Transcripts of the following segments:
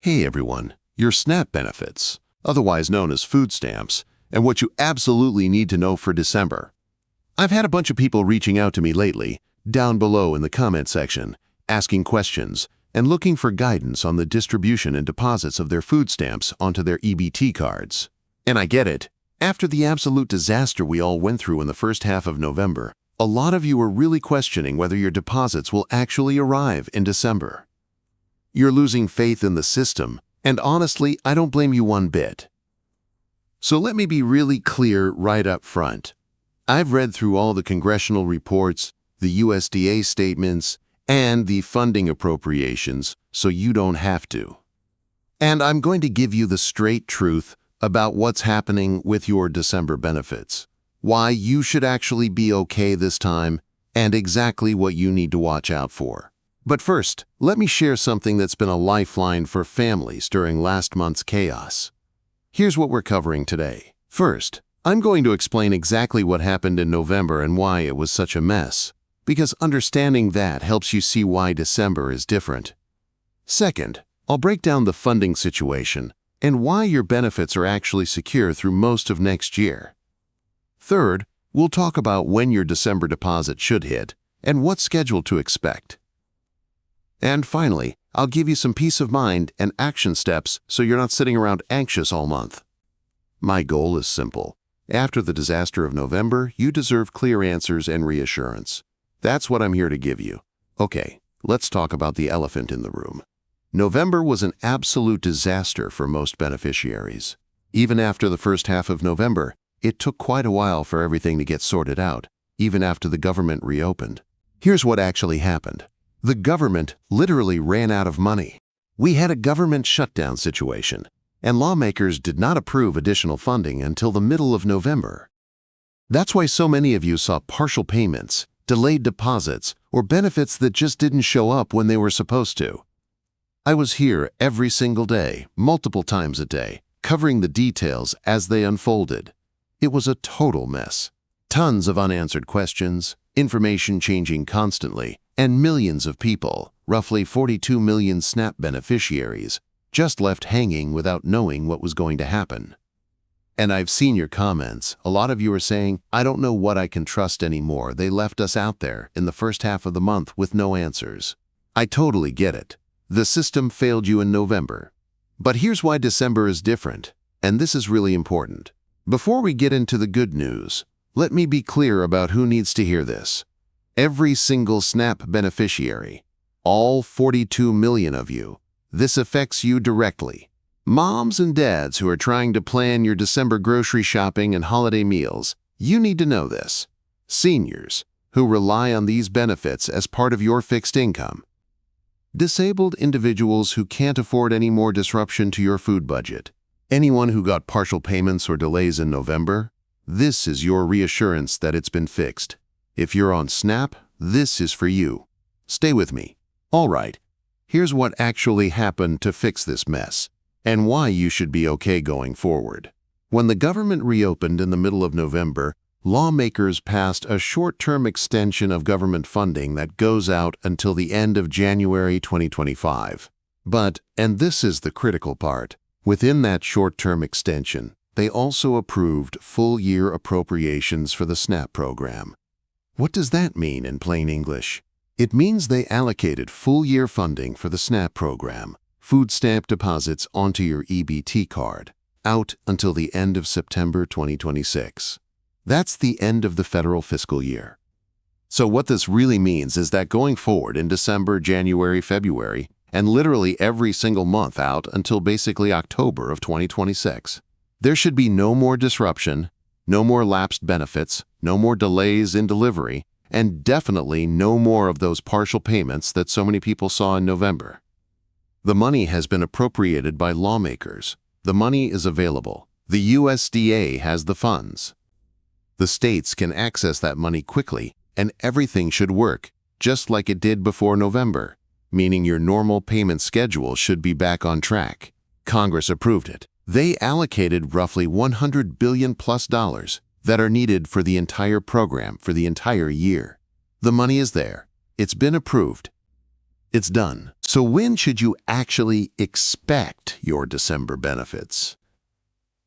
Hey everyone, your SNAP benefits, otherwise known as food stamps, and what you absolutely need to know for December. I've had a bunch of people reaching out to me lately, down below in the comment section, asking questions and looking for guidance on the distribution and deposits of their food stamps onto their EBT cards. And I get it. After the absolute disaster we all went through in the first half of November, a lot of you are really questioning whether your deposits will actually arrive in December. You're losing faith in the system, and honestly, I don't blame you one bit. So let me be really clear right up front. I've read through all the congressional reports, the USDA statements, and the funding appropriations, so you don't have to. And I'm going to give you the straight truth about what's happening with your December benefits, why you should actually be okay this time, and exactly what you need to watch out for. But first, let me share something that's been a lifeline for families during last month's chaos. Here's what we're covering today. First, I'm going to explain exactly what happened in November and why it was such a mess, because understanding that helps you see why December is different. Second, I'll break down the funding situation and why your benefits are actually secure through most of next year. Third, we'll talk about when your December deposit should hit and what schedule to expect. And finally, I'll give you some peace of mind and action steps so you're not sitting around anxious all month. My goal is simple. After the disaster of November, you deserve clear answers and reassurance. That's what I'm here to give you. Okay, let's talk about the elephant in the room. November was an absolute disaster for most beneficiaries. Even after the first half of November, it took quite a while for everything to get sorted out, even after the government reopened. Here's what actually happened. The government literally ran out of money. We had a government shutdown situation, and lawmakers did not approve additional funding until the middle of November. That's why so many of you saw partial payments, delayed deposits, or benefits that just didn't show up when they were supposed to. I was here every single day, multiple times a day, covering the details as they unfolded. It was a total mess. Tons of unanswered questions, information changing constantly, and millions of people, roughly 42 million SNAP beneficiaries, just left hanging without knowing what was going to happen. And I've seen your comments. A lot of you are saying, I don't know what I can trust anymore. They left us out there in the first half of the month with no answers. I totally get it. The system failed you in November. But here's why December is different, and this is really important. Before we get into the good news, let me be clear about who needs to hear this. Every single SNAP beneficiary, all 42 million of you, this affects you directly. Moms and dads who are trying to plan your December grocery shopping and holiday meals, you need to know this. Seniors who rely on these benefits as part of your fixed income. Disabled individuals who can't afford any more disruption to your food budget. Anyone who got partial payments or delays in November, this is your reassurance that it's been fixed. If you're on SNAP, this is for you. Stay with me. All right, here's what actually happened to fix this mess, and why you should be okay going forward. When the government reopened in the middle of November, lawmakers passed a short-term extension of government funding that goes out until the end of January 2025. But, and this is the critical part, within that short-term extension, they also approved full-year appropriations for the SNAP program. What does that mean in plain English? It means they allocated full-year funding for the SNAP program, food stamp deposits onto your EBT card, out until the end of September 2026. That's the end of the federal fiscal year. So what this really means is that going forward in December, January, February, and literally every single month out until basically October of 2026, there should be no more disruption, no more lapsed benefits, no more delays in delivery, and definitely no more of those partial payments that so many people saw in November. The money has been appropriated by lawmakers. The money is available. The USDA has the funds. The states can access that money quickly, and everything should work, just like it did before November, meaning your normal payment schedule should be back on track. Congress approved it. They allocated roughly $100 billion+ that are needed for the entire program for the entire year. The money is there. It's been approved. It's done. So when should you actually expect your December benefits?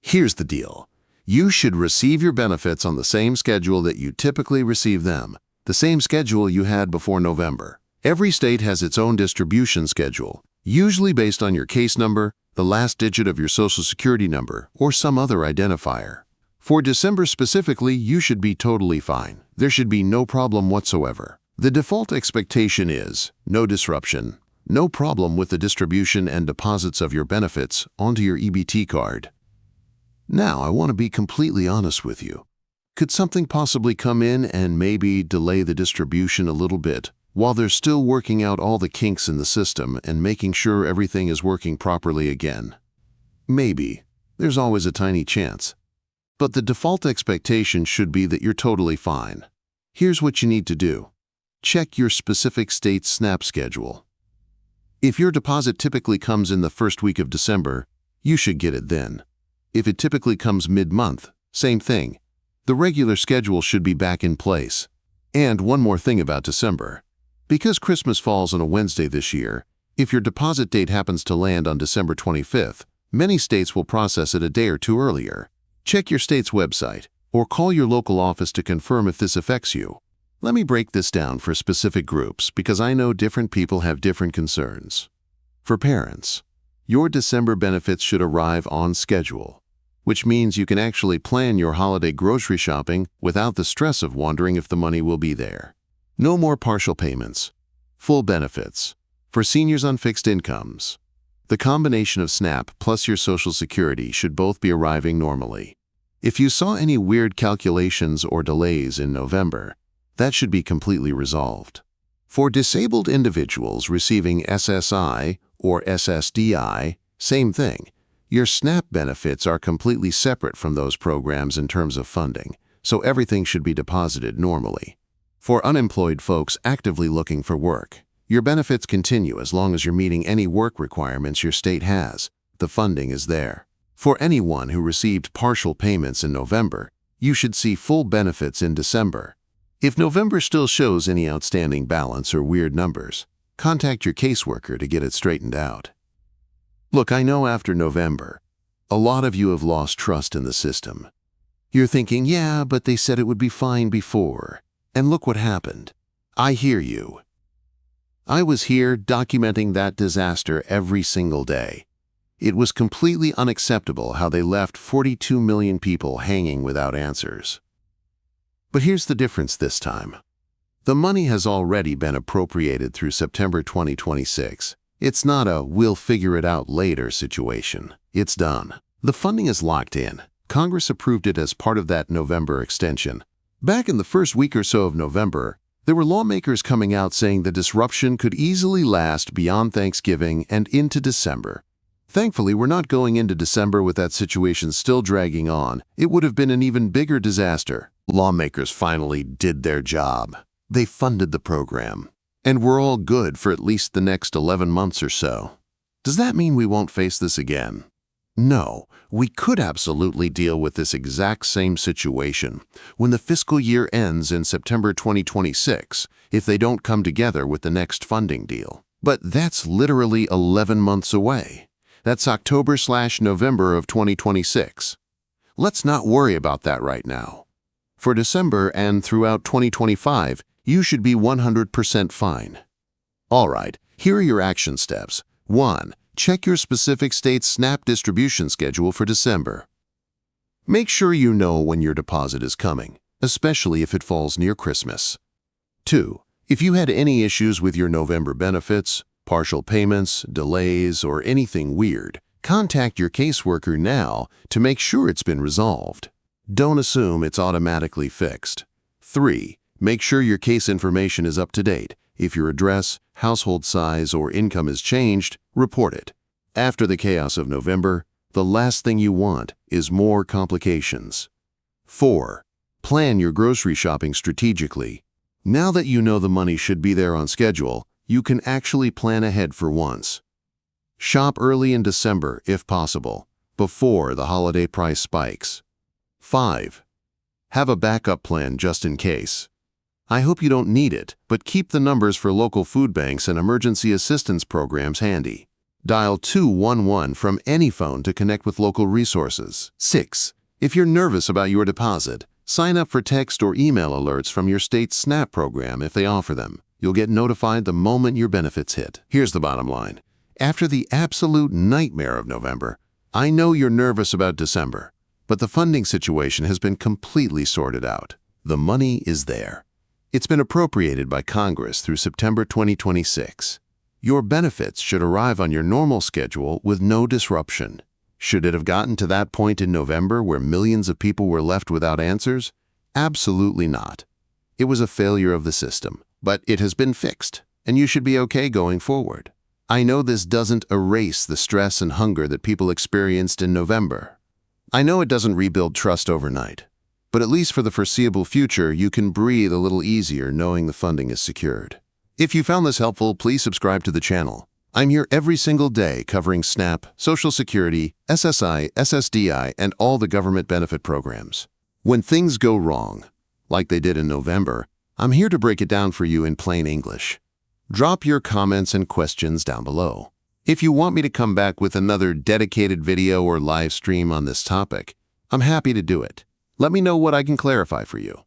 Here's the deal. You should receive your benefits on the same schedule that you typically receive them, the same schedule you had before November. Every state has its own distribution schedule, usually based on your case number, the last digit of your Social Security number, or some other identifier. For December specifically, you should be totally fine. There should be no problem whatsoever. The default expectation is no disruption, no problem with the distribution and deposits of your benefits onto your EBT card. Now, I want to be completely honest with you. Could something possibly come in and maybe delay the distribution a little bit while they're still working out all the kinks in the system and making sure everything is working properly again? Maybe. There's always a tiny chance. But the default expectation should be that you're totally fine. Here's what you need to do. Check your specific state's SNAP schedule. If your deposit typically comes in the first week of December, you should get it then. If it typically comes mid-month, same thing. The regular schedule should be back in place. And one more thing about December. Because Christmas falls on a Wednesday this year, if your deposit date happens to land on December 25th, many states will process it a day or two earlier. Check your state's website or call your local office to confirm if this affects you. Let me break this down for specific groups because I know different people have different concerns. For parents, your December benefits should arrive on schedule, which means you can actually plan your holiday grocery shopping without the stress of wondering if the money will be there. No more partial payments. Full benefits. For seniors on fixed incomes, the combination of SNAP plus your Social Security should both be arriving normally. If you saw any weird calculations or delays in November, that should be completely resolved. For disabled individuals receiving SSI or SSDI, same thing. Your SNAP benefits are completely separate from those programs in terms of funding, so everything should be deposited normally. For unemployed folks actively looking for work, your benefits continue as long as you're meeting any work requirements your state has. The funding is there. For anyone who received partial payments in November, you should see full benefits in December. If November still shows any outstanding balance or weird numbers, contact your caseworker to get it straightened out. Look, I know after November, a lot of you have lost trust in the system. You're thinking, yeah, but they said it would be fine before. And look what happened. I hear you. I was here documenting that disaster every single day. It was completely unacceptable how they left 42 million people hanging without answers. But here's the difference this time. The money has already been appropriated through September 2026. It's not a "we'll figure it out later" situation. It's done. The funding is locked in. Congress approved it as part of that November extension. Back in the first week or so of November, there were lawmakers coming out saying the disruption could easily last beyond Thanksgiving and into December. Thankfully, we're not going into December with that situation still dragging on. It would have been an even bigger disaster. Lawmakers finally did their job. They funded the program. And we're all good for at least the next 11 months or so. Does that mean we won't face this again? No, we could absolutely deal with this exact same situation when the fiscal year ends in September 2026 if they don't come together with the next funding deal. But that's literally 11 months away. That's October/November of 2026. Let's not worry about that right now. For December and throughout 2025, you should be 100% fine. All right, here are your action steps. 1. Check your specific state's SNAP distribution schedule for December. Make sure you know when your deposit is coming, especially if it falls near Christmas. 2. If you had any issues with your November benefits, partial payments, delays, or anything weird, contact your caseworker now to make sure it's been resolved. Don't assume it's automatically fixed. 3. Make sure your case information is up to date. If your address, household size, or income is changed, report it. After the chaos of November, the last thing you want is more complications. 4. Plan your grocery shopping strategically. Now that you know the money should be there on schedule, you can actually plan ahead for once. Shop early in December, if possible, before the holiday price spikes. 5. Have a backup plan just in case. I hope you don't need it, but keep the numbers for local food banks and emergency assistance programs handy. Dial 211 from any phone to connect with local resources. 6. If you're nervous about your deposit, sign up for text or email alerts from your state's SNAP program if they offer them. You'll get notified the moment your benefits hit. Here's the bottom line. After the absolute nightmare of November, I know you're nervous about December, but the funding situation has been completely sorted out. The money is there. It's been appropriated by Congress through September 2026. Your benefits should arrive on your normal schedule with no disruption. Should it have gotten to that point in November where millions of people were left without answers? Absolutely not. It was a failure of the system, but it has been fixed, and you should be okay going forward. I know this doesn't erase the stress and hunger that people experienced in November. I know it doesn't rebuild trust overnight, but at least for the foreseeable future, you can breathe a little easier knowing the funding is secured. If you found this helpful, please subscribe to the channel. I'm here every single day covering SNAP, Social Security, SSI, SSDI, and all the government benefit programs. When things go wrong, like they did in November, I'm here to break it down for you in plain English. Drop your comments and questions down below. If you want me to come back with another dedicated video or live stream on this topic, I'm happy to do it. Let me know what I can clarify for you.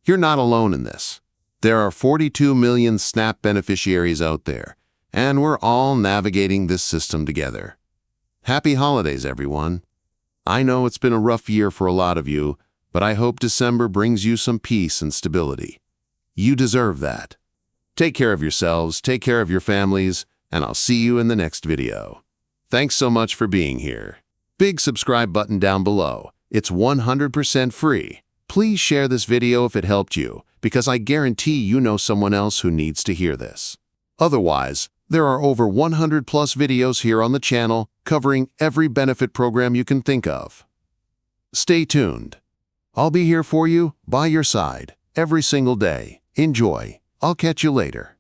You're not alone in this. There are 42 million SNAP beneficiaries out there, and we're all navigating this system together. Happy holidays, everyone. I know it's been a rough year for a lot of you, but I hope December brings you some peace and stability. You deserve that. Take care of yourselves, take care of your families, and I'll see you in the next video. Thanks so much for being here. Big subscribe button down below. It's 100% free. Please share this video if it helped you, because I guarantee you know someone else who needs to hear this. Otherwise, there are over 100 plus videos here on the channel covering every benefit program you can think of. Stay tuned. I'll be here for you, by your side, every single day. Enjoy. I'll catch you later.